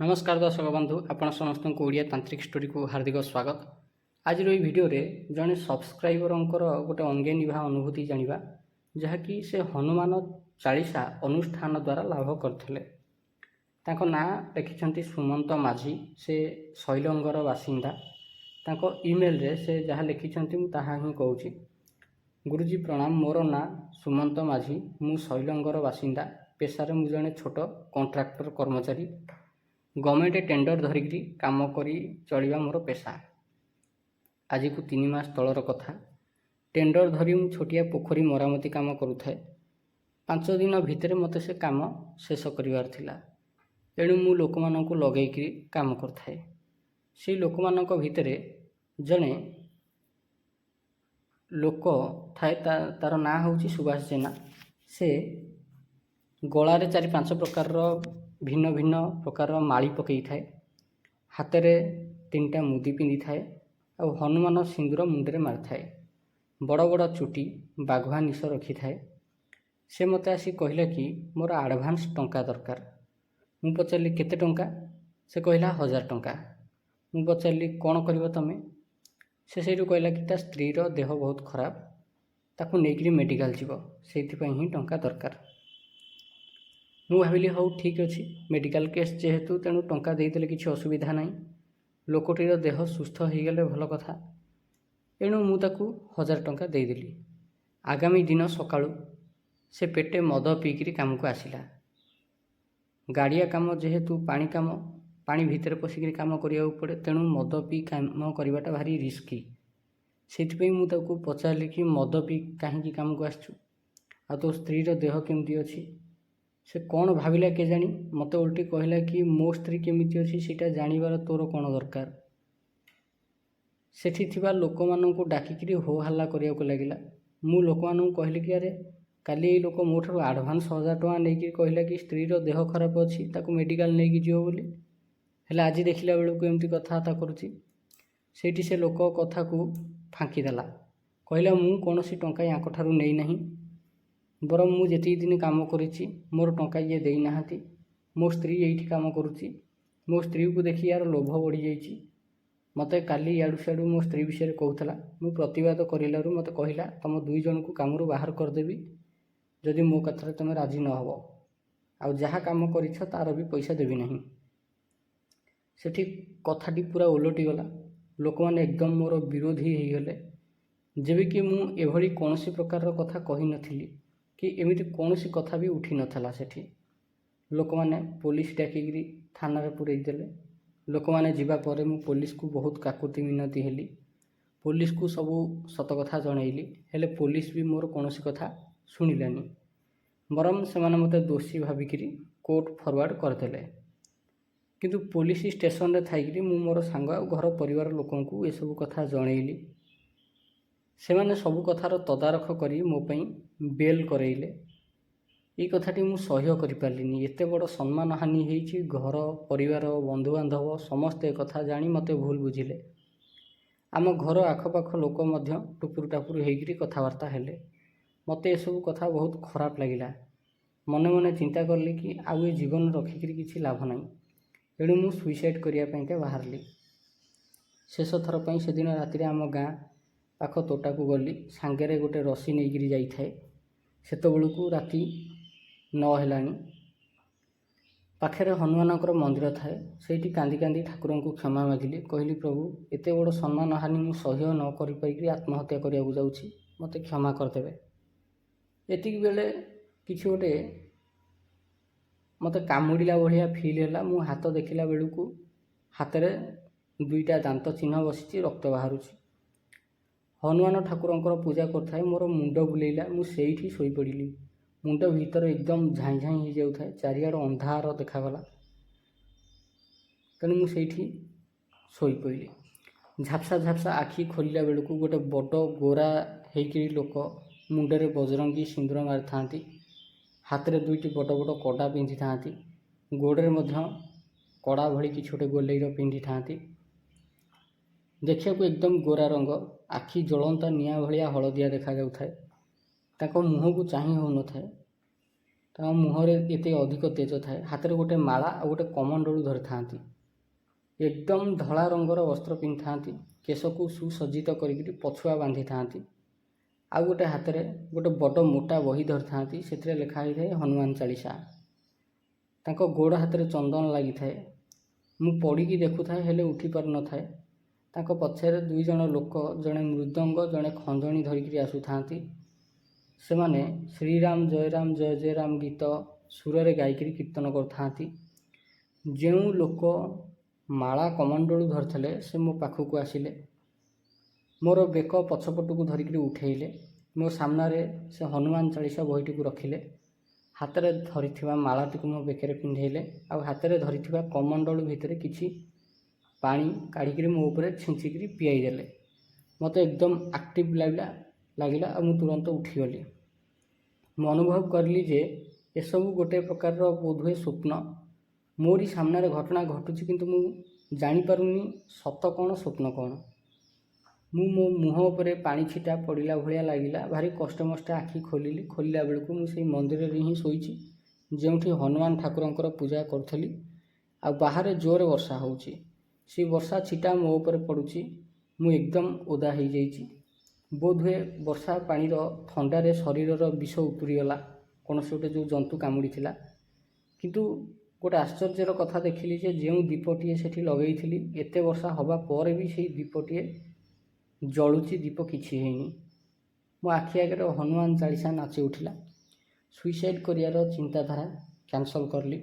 नमस्कार दर्शक बंधु आपण समस्त को ओडिया तांत्रिक स्टोरी को हार्दिक स्वागत। आज भिडियो जड़े सब्सक्राइबर गोटे अंगे निभा अनुभूति जाना जहाँकि से हनुमान चालीसा अनुष्ठान द्वारा लाभ करते। ना लिखिं सुमंत माझी, से शैलंगर बासिंदा। इमेल रे से जहाँ लिखिं ही कहूँ। गुरुजी प्रणाम, मोर ना सुमंत माझी, मु शैलंगर बासिंदा। पेशारे मु जड़े छोट कॉन्ट्रैक्टर कर्मचारी। गवर्नमेंट टेंडर धरिकी काम करी चलिबा मोर पेशा। आज को 3 मास तलर कथा। टेंडर धरी मु छोटिया पोखरी मरामती काम करुଥାଏ। 5 दिन भितर मते से काम शेष करिवार थिला। तेणु मु लोकमानंकु लगेइकरी काम करथाए। से लोकमानंक भितरे जणे लोक थाए, तार ना होउची सुभाष जेना। से गलारे 4-5 प्रकार भिन्न भिन्न प्रकार माली पकई थाए। हाथ में 3टा मुदी पिंधि थाए और हनुमान सिंदूर मुंडे मारि थाए। बड़ बड़ चुटी बाघुआ निश रखी थाए। से मते आसी कहला कि मोर एडवांस टंका दरकार। मु पचारि केते टंका? से कहला 1000 टंका। मु पचारि कौन कर तमें? से सेठू कहला कि ता स्त्री रो देह बहुत खराब, ताकू नेकरी मेडिकल जीव, से ही टंका दरकार। मु भाविली हौ ठीक अच्छी, मेडिकल केस जेहेतु तेणु टंका देदेले किसी असुविधा ना। लोकटीर देह सुस्थ हो गले भल कथा। एणु मु ताकू 1000 टंका देदेली। आगामी दिन सकाळु से पेटे मद पीकरी काम को आसिला। गाड़िया काम जेहेतु पानी काम, पानी भितर पशिक काम करिया पड़े, तेणु मद पी काम करवाटा भारी रिस्की। से मु ताकू पचारली कि मद पी कहीं काम को आसचु, आ तो स्त्री रो देह केमती अच्छी? से कौन भाविला के जानी मत उल्टी कहला कि मो स्त्री केमिति अच्छी सेटा जानिबार तोर कौन दरकार। सेठी थिबा लोक माननकु डाकिकरी हो हल्ला करिया को लागिला। मु लोक माननकु कहली कि अरे काली ए लोक मोठर एडवांस 1000 टका नेकी कहला कि स्त्री रो देह खराब अच्छी, ताकू मेडिकल नेकी जियो बोली। हेला आज देखिला बेलू एमती कथबार्ता करुची। सेठी से लोक कथा को फांकी देला। कहला मु कोनोसी टंका याक ठारू नेई नाही। बर मु जेती दिन काम करिछि मोर टंका ये देई नाहांती। मो स्त्री एठी काम करुछि। मो स्त्री को देखि यार लोभ बढ़ी जाइछि। मते काली याडू साडू मो स्त्री विषय कहूतला। मु प्रतिवाद करिलारु मते कहिला तुम 2 जन को कामरू बाहर कर देबी जदि मो कथारे तुम राजी न हबो, आ जहा काम करिछ तार भी पैसा देबी नाही। सेठी कथाटी पूरा उलटी गला। लोक माने एकदम मोर विरोधी हो गले। जेबे कि मु एभली कोनोसी प्रकार रो कथा कहि नथिली कि एमिति कौनसी कथा भी उठी नथला। सेठी लोक माने पुलिस डाकिकी थाना रे पुरई देले। लोक माने जीवा परे मु पुलिस को बहुत काकुति मिनती हेली। पुलिस को सबू सत कथा जनइली, हेले पुलिस भी मोर कौनसी कथा सुनिलानी। बरम से माने मते दोषी भाविकी कोर्ट फरवर्ड करदेले। किंतु पुलिस स्टेशन रे थाइकरी मु मोर सांग आ घर परिवार लोकन को ए सब कथा जनइली। से माने सबू कथार तदारख करी मो पई बेल करइले। ये कथाटी मु सह्य करि पारलिनी। एते बड़ सम्मान हानि हेइछि। घर परिवार बंधु बांधव समस्ते कथा जानी मते भूल बुझिले। आम घर आखपाख लोक मध्य टुपुर टापुर हेइकरी कथबार्ता हेले। मते सब कथा बहुत खराब लगिला। मने मने चिंता करली कि आउ ए जीवन रखिकरी किछि लाभ नाही। एणु मु सुइसाइड करिया पई बाहरली। शेष थर पई से दिन राति आम गाँ पाख तोटा को गली। सांगेरे गोटे रसी नहींकरी जाई थाए। सेतबेलू राति 9 हेलानी। पाखेरे हनुमानकर मंदिर थाए। सेठी कांदी कांदी ठाकुर को क्षमा मागिली। कहली प्रभु एते बड़ सम्मान हानि मु सह्य न करि पाइकरी आत्महत्या करिया को जाउछि, मते क्षमा करदेबे। एतिक बेले किछि गोटे मते कामुड़िला भलिया फील हैला। मु हाथ देखिला बेलू हाथ में 2टा दांत चिन्ह बसिछि, रक्त बाहरुछि। हनुमान ठाकुरंकर पूजा करथाए। मोर मुंड बुलेइला। मु सेठी सोई पड़िली। मुंड भीतर एकदम झाई झाई हो जाउथाए। चारियाड अंधार देखागला। तेणु मु सेठी सोई पड़िली। झापसा झापसा आखि खोलिला बेलू गोटे बड़ गोरा हेइकरी लोक मुंडरे बजरंगी सिंदूर मारि थांती। हाथ में 2टी बड़ बड़ कड़ा पिंधि थांती। गोड़े मध्य कड़ा भली किछि गोटे गोलेईर पिंधि थांती। देखिया को एकदम गोरा रंग, आखि जलंता निया भलिया हलदिया देखा जाउथाए। ताको मुह को चाहि हो न थाए। ତାଙ୍କ ମୁହଁରେ ଏତେ ଅଧିକ ତେଜ ଥାଏ, ହାତରେ ଗୋଟେ ମାଳା ଆଉ ଗୋଟେ କମଣ୍ଡଳୁ ଧରିଥାନ୍ତି, ଏକଦମ ଧଳା ରଙ୍ଗର ବସ୍ତ୍ର ପିନ୍ଧିଥାନ୍ତି, କେଶକୁ ସୁସଜ୍ଜିତ କରିକି ପଛୁଆ ବାନ୍ଧିଥାନ୍ତି, ଆଉ ଗୋଟେ ହାତରେ ଗୋଟେ ବଡ଼ ମୋଟା ବହି ଧରିଥାନ୍ତି, ସେଥିରେ ଲେଖା ହୋଇଥାଏ ହନୁମାନ ଚାଳିଶା। ତାଙ୍କ ଗୋଡ଼ ହାତରେ ଚନ୍ଦନ ଲାଗିଥାଏ। ମୁଁ ପଡ଼ିକି ଦେଖୁଥାଏ ହେଲେ ଉଠି ପାରୁନଥାଏ। ତାଙ୍କ ପଛରେ 2 ଜଣ ଲୋକ, ଜଣେ ମୃଦଙ୍ଗ ଜଣେ ଖଞ୍ଜଣି ଧରିକିରି ଆସୁଥାନ୍ତି। ସେମାନେ ଶ୍ରୀରାମ ଜୟ ଜୟ ରାମ ଗୀତ ସୁରରେ ଗାଇକିରି କୀର୍ତ୍ତନ କରୁଥାନ୍ତି। ଯେଉଁ ଲୋକ ମାଳା କମଣ୍ଡଳୁ ଧରିଥିଲେ ସେ ମୋ ପାଖକୁ ଆସିଲେ, ମୋର ବେକ ପଛପଟକୁ ଧରିକିରି ଉଠେଇଲେ, ମୋ ସାମ୍ନାରେ ସେ ହନୁମାନ ଚାଳିଶା ବହିଟିକୁ ରଖିଲେ, ହାତରେ ଧରିଥିବା ମାଳାଟିକୁ ମୋ ବେକରେ ପିନ୍ଧେଇଲେ, ଆଉ ହାତରେ ଧରିଥିବା କମଣ୍ଡଳୁ ଭିତରେ କିଛି ପାଣି କାଢ଼ିକିରି ମୋ ଉପରେ ଛିଞ୍ଚିକିରି ପିଆଇ ଦେଲେ। ମୋତେ ଏକଦମ ଆକ୍ଟିଭ୍ ଲାଗିଲା ଆଉ ମୁଁ ତୁରନ୍ତ ଉଠିଗଲି। ମୁଁ ଅନୁଭବ କରିଲି ଯେ ଏସବୁ ଗୋଟେ ପ୍ରକାରର ବୋଧହୁଏ ସ୍ୱପ୍ନ। ମୋରି ସାମ୍ନାରେ ଘଟଣା ଘଟୁଛି କିନ୍ତୁ ମୁଁ ଜାଣିପାରୁନି ସତ କ'ଣ ସ୍ୱପ୍ନ କ'ଣ। ମୁଁ ମୋ ମୁହଁ ଉପରେ ପାଣି ଛିଟା ପଡ଼ିଲା ଭଳିଆ ଲାଗିଲା। ଭାରି କଷ୍ଟମଷ୍ଟେ ଆଖି ଖୋଲିଲି। ଖୋଲିଲା ବେଳକୁ ମୁଁ ସେଇ ମନ୍ଦିରରେ ହିଁ ଶୋଇଛି ଯେଉଁଠି ହନୁମାନ ଠାକୁରଙ୍କର ପୂଜା କରୁଥିଲି। ଆଉ ବାହାରେ ଜୋରରେ ବର୍ଷା ହେଉଛି। ସେଇ ବର୍ଷା ଛିଟା ମୋ ଉପରେ ପଡ଼ୁଛି। ମୁଁ ଏକଦମ ଓଦା ହେଇଯାଇଛି। ବୋଧହୁଏ ବର୍ଷା ପାଣିର ଥଣ୍ଡାରେ ଶରୀରର ବିଷ ଉତୁରିଗଲା, କୌଣସି ଗୋଟେ ଯେଉଁ ଜନ୍ତୁ କାମୁଡ଼ିଥିଲା। କିନ୍ତୁ ଗୋଟେ ଆଶ୍ଚର୍ଯ୍ୟର କଥା ଦେଖିଲି ଯେ ଯେଉଁ ଦୀପଟିଏ ସେଠି ଲଗେଇଥିଲି, ଏତେ ବର୍ଷା ହେବା ପରେ ବି ସେଇ ଦୀପଟିଏ ଜଳୁଛି, ଦୀପ କିଛି ହେଇନି। ମୋ ଆଖି ଆଗରେ ହନୁମାନ ଚାଳିଶା ନାଚି ଉଠିଲା। ସୁଇସାଇଡ଼୍ କରିବାର ଚିନ୍ତାଧାରା କ୍ୟାନସଲ୍ କଲି।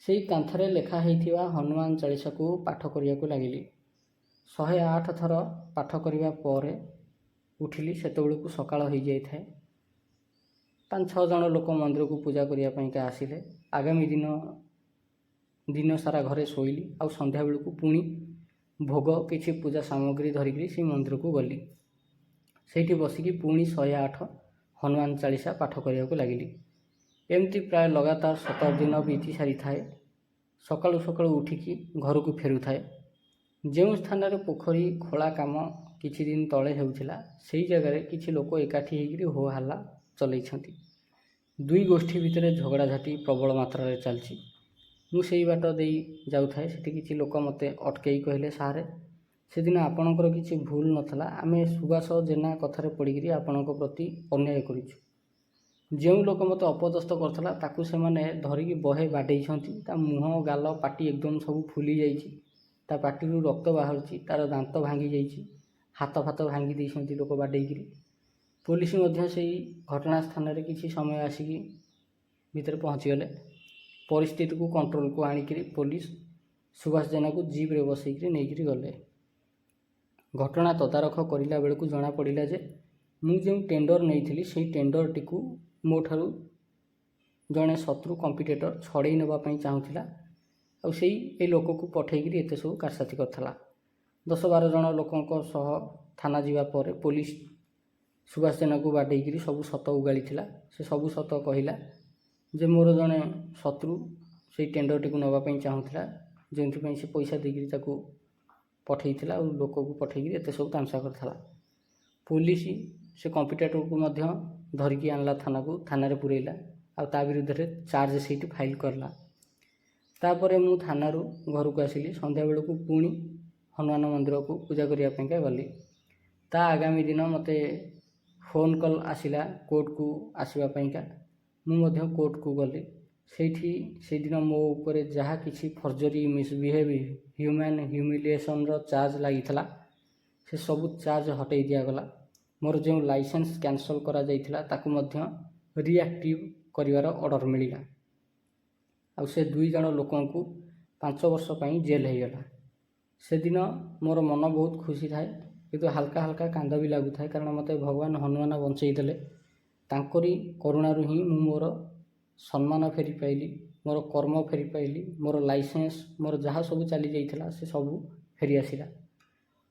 ସେଇ କାନ୍ଥରେ ଲେଖା ହେଇଥିବା ହନୁମାନ ଚାଳିଶାକୁ ପାଠ କରିବାକୁ ଲାଗିଲି। 108 ଥର ପାଠ କରିବା ପରେ ଉଠିଲି। ସେତେବେଳକୁ ସକାଳ ହେଇଯାଇଥାଏ। 5-6 ଜଣ ଲୋକ ମନ୍ଦିରକୁ ପୂଜା କରିବା ପାଇଁକା ଆସିଲେ। ଆଗାମୀ ଦିନ ସାରା ଘରେ ଶୋଇଲି। ଆଉ ସନ୍ଧ୍ୟାବେଳକୁ ପୁଣି ଭୋଗ କିଛି ପୂଜା ସାମଗ୍ରୀ ଧରିକିରି ସେଇ ମନ୍ଦିରକୁ ଗଲି। ସେଇଠି ବସିକି ପୁଣି 108 ହନୁମାନ ଚାଳିଶା ପାଠ କରିବାକୁ ଲାଗିଲି। ଏମିତି ପ୍ରାୟ ଲଗାତାର 17 ଦିନ ବିତି ସାରିଥାଏ। ସକାଳୁ ସକାଳୁ ଉଠିକି ଘରକୁ ଫେରୁଥାଏ। ଯେଉଁ ସ୍ଥାନରେ ପୋଖରୀ ଖୋଳା କାମ କିଛି ଦିନ ତଳେ ହେଉଥିଲା, ସେହି ଜାଗାରେ କିଛି ଲୋକ ଏକାଠି ହୋଇକରି ହୋ ହାଲ୍ଲା ଚଲେଇଛନ୍ତି। 2 ଗୋଷ୍ଠୀ ଭିତରେ ଝଗଡ଼ାଝାଟି ପ୍ରବଳ ମାତ୍ରାରେ ଚାଲିଛି। ମୁଁ ସେଇ ବାଟ ଦେଇ ଯାଉଥାଏ। ସେଠି କିଛି ଲୋକ ମୋତେ ଅଟକେଇ କହିଲେ, ସାରେ, ସେଦିନ ଆପଣଙ୍କର କିଛି ଭୁଲ ନଥିଲା। ଆମେ ସୁବାସ ଜେନା କଥାରେ ପଡ଼ିକିରି ଆପଣଙ୍କ ପ୍ରତି ଅନ୍ୟାୟ କରିଛୁ। ଯେଉଁ ଲୋକ ମୋତେ ଅପଦସ୍ଥ କରିଥିଲା ତାକୁ ସେମାନେ ଧରିକି ବହେ ବାଡ଼େଇଛନ୍ତି। ତା ମୁହଁ, ଗାଲ, ପାଟି ଏକଦମ ସବୁ ଫୁଲି ଯାଇଛି। ତା ପାଟିରୁ ରକ୍ତ ବାହାରୁଛି। ତାର ଦାନ୍ତ ଭାଙ୍ଗି ଯାଇଛି। ହାତ ଫାତ ଭାଙ୍ଗି ଦେଇଛନ୍ତି ଲୋକ ବାଡ଼େଇକିରି। ପୋଲିସ ମଧ୍ୟ ସେଇ ଘଟଣା ସ୍ଥାନରେ କିଛି ସମୟ ଆସିକି ଭିତରେ ପହଞ୍ଚିଗଲେ। ପରିସ୍ଥିତିକୁ କଣ୍ଟ୍ରୋଲକୁ ଆଣିକିରି ପୋଲିସ ସୁବାସ ଜେନାକୁ ଜିପ୍ରେ ବସେଇକିରି ନେଇକିରି ଗଲେ। ଘଟଣା ତଦାରଖ କରିଲା ବେଳକୁ ଜଣାପଡ଼ିଲା ଯେ ମୁଁ ଯେଉଁ ଟେଣ୍ଡର ନେଇଥିଲି ସେଇ ଟେଣ୍ଡରଟିକୁ ମୋ ଠାରୁ ଜଣେ ଶତ୍ରୁ କମ୍ପିଟେଟର ଛଡ଼େଇ ନେବା ପାଇଁ ଚାହୁଁଥିଲା। ଆଉ ଏ ଲୋକକୁ ପଠେଇକିରି ଏତେ ସବୁ କାରସାଥି କରିଥିଲା। 10-12 ଜଣ ଲୋକଙ୍କ ସହ ଥାନା ଯିବା ପରେ ପୋଲିସ ସୁବାସ ଜେନାକୁ ବାଡ଼େଇକିରି ସବୁ ସତ ଉଗାଳିଥିଲା। ସେ ସବୁ ସତ କହିଲା ଯେ ମୋର ଜଣେ ଶତ୍ରୁ ସେଇ ଟେଣ୍ଡରଟିକୁ ନେବା ପାଇଁ ଚାହୁଁଥିଲା, ଯେଉଁଥିପାଇଁ ସେ ପଇସା ଦେଇକିରି ତାକୁ ପଠେଇଥିଲା ଆଉ ଲୋକକୁ ପଠେଇକିରି ଏତେ ସବୁ ତାମସା କରିଥିଲା। ପୋଲିସ ସେ କମ୍ପିଟେଟରକୁ ମଧ୍ୟ ଧରିକି ଆଣିଲା ଥାନାକୁ, ଥାନାରେ ପୁରେଇଲା ଆଉ ତା ବିରୁଦ୍ଧରେ ଚାର୍ଜ ସିଟ୍ ଫାଇଲ୍ କଲା। ତାପରେ ମୁଁ ଥାନାରୁ ଘରକୁ ଆସିଲି। ସନ୍ଧ୍ୟାବେଳକୁ ପୁଣି ହନୁମାନ ମନ୍ଦିରକୁ ପୂଜା କରିବା ପାଇଁକା ଗଲି। ତା ଆଗାମୀ ଦିନ ମୋତେ ଫୋନ୍ କଲ୍ ଆସିଲା କୋର୍ଟକୁ ଆସିବା ପାଇଁକା। ମୁଁ ମଧ୍ୟ କୋର୍ଟକୁ ଗଲି। ସେଇଦିନ ମୋ ଉପରେ ଯାହା କିଛି ଫର୍ଜରୀ, ମିସବିହେଭ୍, ହ୍ୟୁମାନ୍ ହ୍ୟୁମିଲିଏସନ୍ର ଚାର୍ଜ ଲାଗିଥିଲା ସେ ସବୁ ଚାର୍ଜ ହଟେଇ ଦିଆଗଲା। ମୋର ଯେଉଁ ଲାଇସେନ୍ସ କ୍ୟାନସଲ୍ କରାଯାଇଥିଲା ତାକୁ ମଧ୍ୟ ରିଆକ୍ଟିଭ୍ କରିବାର ଅର୍ଡ଼ର ମିଳିଲା। ଆଉ ସେ 2 ଜଣ ଲୋକଙ୍କୁ 5 ବର୍ଷ ପାଇଁ ଜେଲ୍ ହେଇଗଲା। ସେଦିନ ମୋର ମନ ବହୁତ ଖୁସି ଥାଏ, କିନ୍ତୁ ହାଲକା ହାଲକା କାନ୍ଦ ବି ଲାଗୁଥାଏ। କାରଣ ମୋତେ ଭଗବାନ ହନୁମାନ ବଞ୍ଚେଇ ଦେଲେ। ତାଙ୍କରି କରୁଣାରୁ ହିଁ ମୁଁ ମୋର ସମ୍ମାନ ଫେରି ପାଇଲି, ମୋର କର୍ମ ଫେରି ପାଇଲି, ମୋର ଲାଇସେନ୍ସ, ମୋର ଯାହା ସବୁ ଚାଲି ଯାଇଥିଲା ସେ ସବୁ ଫେରି ଆସିଲା।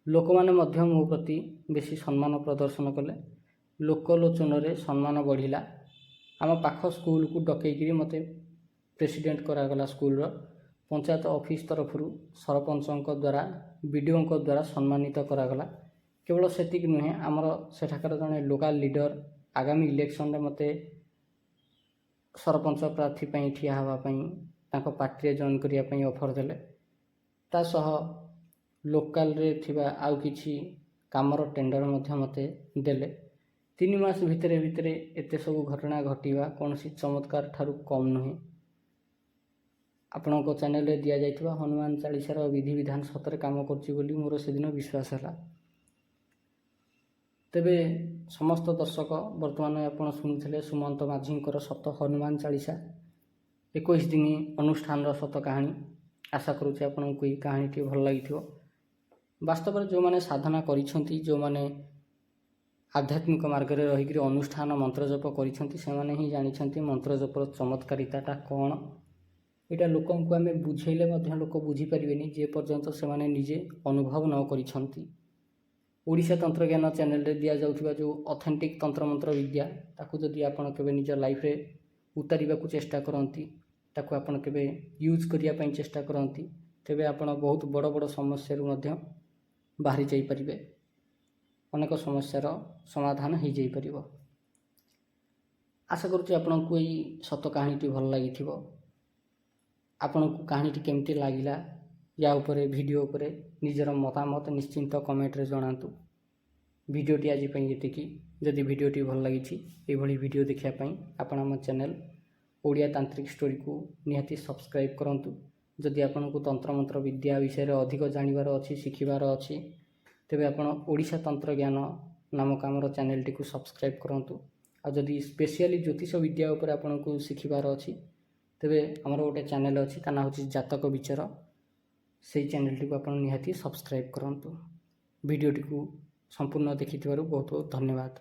ଲୋକମାନେ ମଧ୍ୟ ମୋ ପ୍ରତି ବେଶୀ ସମ୍ମାନ ପ୍ରଦର୍ଶନ କଲେ। ଲୋକଲୋଚନରେ ସମ୍ମାନ ବଢ଼ିଲା। ଆମ ପାଖ ସ୍କୁଲକୁ ଡକେଇକିରି ମୋତେ ପ୍ରେସିଡେଣ୍ଟ କରାଗଲା ସ୍କୁଲର। ପଞ୍ଚାୟତ ଅଫିସ ତରଫରୁ ସରପଞ୍ଚଙ୍କ ଦ୍ୱାରା, ବିଡ଼ିଓଙ୍କ ଦ୍ୱାରା ସମ୍ମାନିତ କରାଗଲା। କେବଳ ସେତିକି ନୁହେଁ, ଆମର ସେଠାକାର ଜଣେ ଲୋକାଲ ଲିଡ଼ର ଆଗାମୀ ଇଲେକ୍ସନରେ ମୋତେ ସରପଞ୍ଚ ପ୍ରାର୍ଥୀ ପାଇଁ ଠିଆ ହେବା ପାଇଁ ତାଙ୍କ ପାର୍ଟିରେ ଜଏନ୍ କରିବା ପାଇଁ ଅଫର୍ ଦେଲେ। ତା ସହ ଲୋକାଲରେ ଥିବା ଆଉ କିଛି କାମର ଟେଣ୍ଡର ମଧ୍ୟ ମୋତେ ଦେଲେ। 3 ମାସ ଭିତରେ ଏତେ ସବୁ ଘଟଣା ଘଟିବା କୌଣସି ଚମତ୍କାର ଠାରୁ କମ୍ ନୁହେଁ। ଆପଣଙ୍କ ଚ୍ୟାନେଲରେ ଦିଆଯାଇଥିବା ହନୁମାନ ଚାଳିଶାର ବିଧିବିଧାନ ସତରେ କାମ କରୁଛି ବୋଲି ମୋର ସେଦିନ ବିଶ୍ୱାସ ହେଲା। ତେବେ ସମସ୍ତ ଦର୍ଶକ, ବର୍ତ୍ତମାନ ଆପଣ ଶୁଣୁଥିଲେ ସୁମନ୍ତ ମାଝୀଙ୍କର ସତ ହନୁମାନ ଚାଳିଶା 21 ଦିନ ଅନୁଷ୍ଠାନର ସତ କାହାଣୀ। ଆଶା କରୁଛି ଆପଣଙ୍କୁ ଏହି କାହାଣୀଟି ଭଲ ଲାଗିଥିବ। ବାସ୍ତବରେ ଯେଉଁମାନେ ସାଧନା କରିଛନ୍ତି, ଯେଉଁମାନେ ଆଧ୍ୟାତ୍ମିକ ମାର୍ଗରେ ରହିକରି ଅନୁଷ୍ଠାନ ମନ୍ତ୍ର ଜପ କରିଛନ୍ତି, ସେମାନେ ହିଁ ଜାଣିଛନ୍ତି ମନ୍ତ୍ର ଜପର ଚମତ୍କାରିତାଟା କ'ଣ। ଏଇଟା ଲୋକଙ୍କୁ ଆମେ ବୁଝେଇଲେ ମଧ୍ୟ ଲୋକ ବୁଝିପାରିବେନି ଯେ ପର୍ଯ୍ୟନ୍ତ ସେମାନେ ନିଜେ ଅନୁଭବ ନ କରିଛନ୍ତି। ଓଡ଼ିଶା ତନ୍ତ୍ରଜ୍ଞାନ ଚ୍ୟାନେଲରେ ଦିଆଯାଉଥିବା ଯେଉଁ ଅଥେଣ୍ଟିକ୍ ତନ୍ତ୍ରମନ୍ତ୍ର ବିଦ୍ୟା, ତାକୁ ଯଦି ଆପଣ କେବେ ନିଜ ଲାଇଫ୍ରେ ଉତାରିବାକୁ ଚେଷ୍ଟା କରନ୍ତି, ତାକୁ ଆପଣ କେବେ ୟୁଜ୍ କରିବା ପାଇଁ ଚେଷ୍ଟା କରନ୍ତି, ତେବେ ଆପଣ ବହୁତ ବଡ଼ ବଡ଼ ସମସ୍ୟାରୁ ମଧ୍ୟ ବାହାରି ଯାଇପାରିବେ। ଅନେକ ସମସ୍ୟାର ସମାଧାନ ହୋଇଯାଇପାରିବ। ଆଶା କରୁଛି ଆପଣଙ୍କୁ ଏଇ ସତ କାହାଣୀଟି ଭଲ ଲାଗିଥିବ। ଆପଣଙ୍କୁ କାହାଣୀଟି କେମିତି ଲାଗିଲା, ୟା ଉପରେ ଭିଡ଼ିଓ ଉପରେ ନିଜର ମତାମତ ନିଶ୍ଚିନ୍ତ କମେଣ୍ଟରେ ଜଣାନ୍ତୁ। ଭିଡ଼ିଓଟି ଆଜି ପାଇଁ ଏତିକି। ଯଦି ଭିଡ଼ିଓଟି ଭଲ ଲାଗିଛି, ଏଭଳି ଭିଡ଼ିଓ ଦେଖିବା ପାଇଁ ଆପଣ ଆମ ଚ୍ୟାନେଲ ଓଡ଼ିଆ ତାନ୍ତ୍ରିକ ଷ୍ଟୋରିକୁ ନିହାତି ସବସ୍କ୍ରାଇବ୍ କରନ୍ତୁ। ଯଦି ଆପଣଙ୍କୁ ତନ୍ତ୍ରମନ୍ତ୍ର ବିଦ୍ୟା ବିଷୟରେ ଅଧିକ ଜାଣିବାର ଅଛି, ଶିଖିବାର ଅଛି, ତେବେ ଆପଣ ଓଡ଼ିଶା ତନ୍ତ୍ରଜ୍ଞାନ ନାମକ ଆମର ଚ୍ୟାନେଲଟିକୁ ସବସ୍କ୍ରାଇବ୍ କରନ୍ତୁ। ଆଉ ଯଦି ସ୍ପେଶିଆଲି ଜ୍ୟୋତିଷ ବିଦ୍ୟା ଉପରେ ଆପଣଙ୍କୁ ଶିଖିବାର ଅଛି, ତେବେ ଆମର ଗୋଟେ ଚ୍ୟାନେଲ ଅଛି, ତା ନାଁ ହେଉଛି ଜାତକ ବିଚାର। ସେଇ ଚ୍ୟାନେଲଟିକୁ ଆପଣ ନିହାତି ସବସ୍କ୍ରାଇବ୍ କରନ୍ତୁ। ଭିଡ଼ିଓଟିକୁ ସମ୍ପୂର୍ଣ୍ଣ ଦେଖିଥିବାରୁ ବହୁତ ବହୁତ ଧନ୍ୟବାଦ।